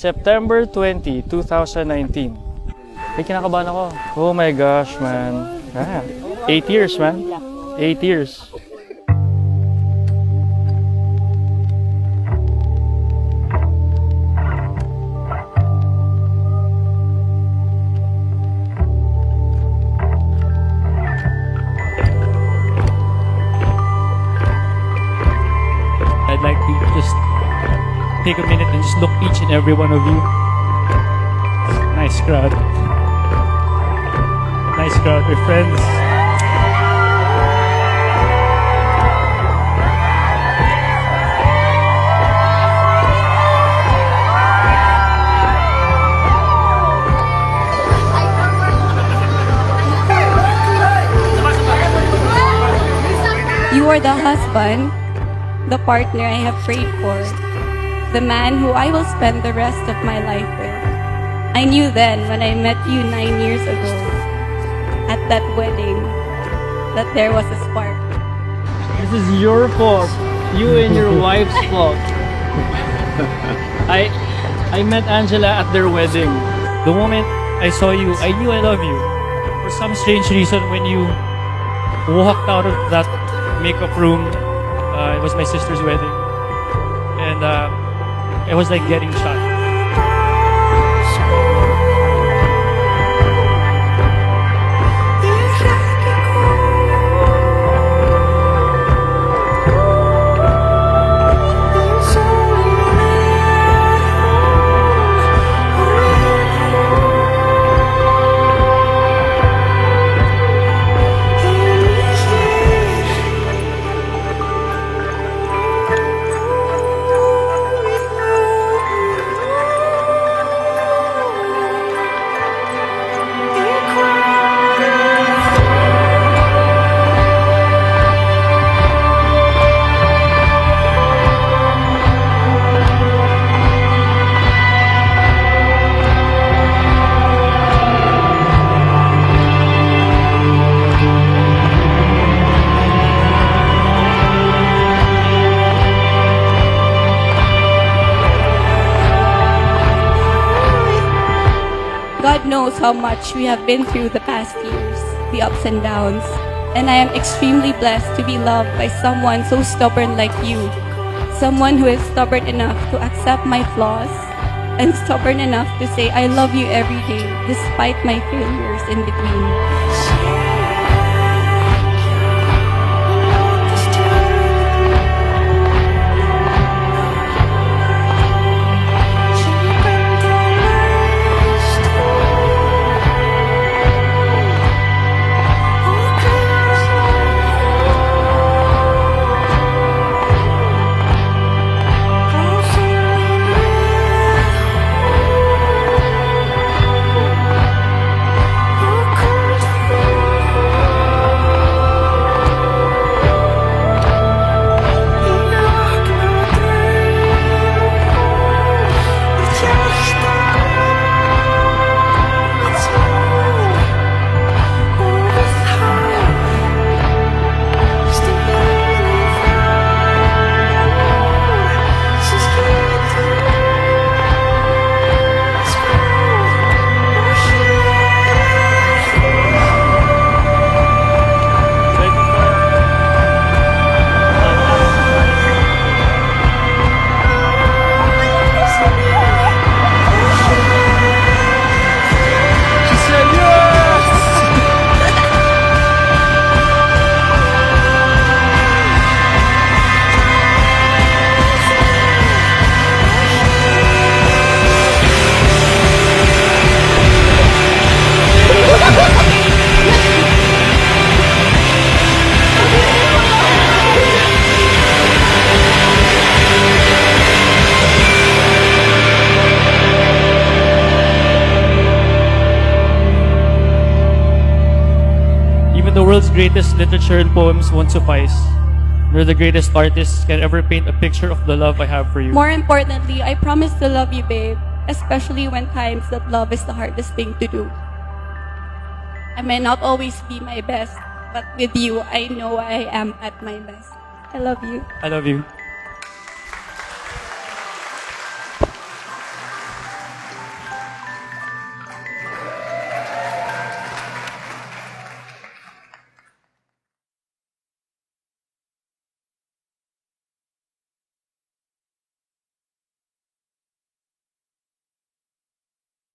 September 20, 2019. Ay, kinakabahan ako. Oh my gosh, man. 8 years, man. 8 years. I'd like to just take a minute and just look each and every one of you. Nice crowd. Nice crowd, my friends. You are the husband, the partner I have prayed for, the man who I will spend the rest of my life with. I knew then when I met you 9 years ago at that wedding that there was a spark. This is your fault. You and your wife's fault. I met Angela at their wedding. The moment I saw you, I knew I love you. For some strange reason, when you walked out of that makeup room, it was my sister's wedding, and it was like getting shot. God knows how much we have been through the past years, the ups and downs, and I am extremely blessed to be loved by someone so stubborn like you, someone who is stubborn enough to accept my flaws and stubborn enough to say I love you every day despite my failures in between. The world's greatest literature and poems won't suffice, nor the greatest artists can ever paint a picture of the love I have for you. More importantly, I promise to love you, babe, especially when times that love is the hardest thing to do. I may not always be my best, but with you, I know I am at my best. I love you. I love you.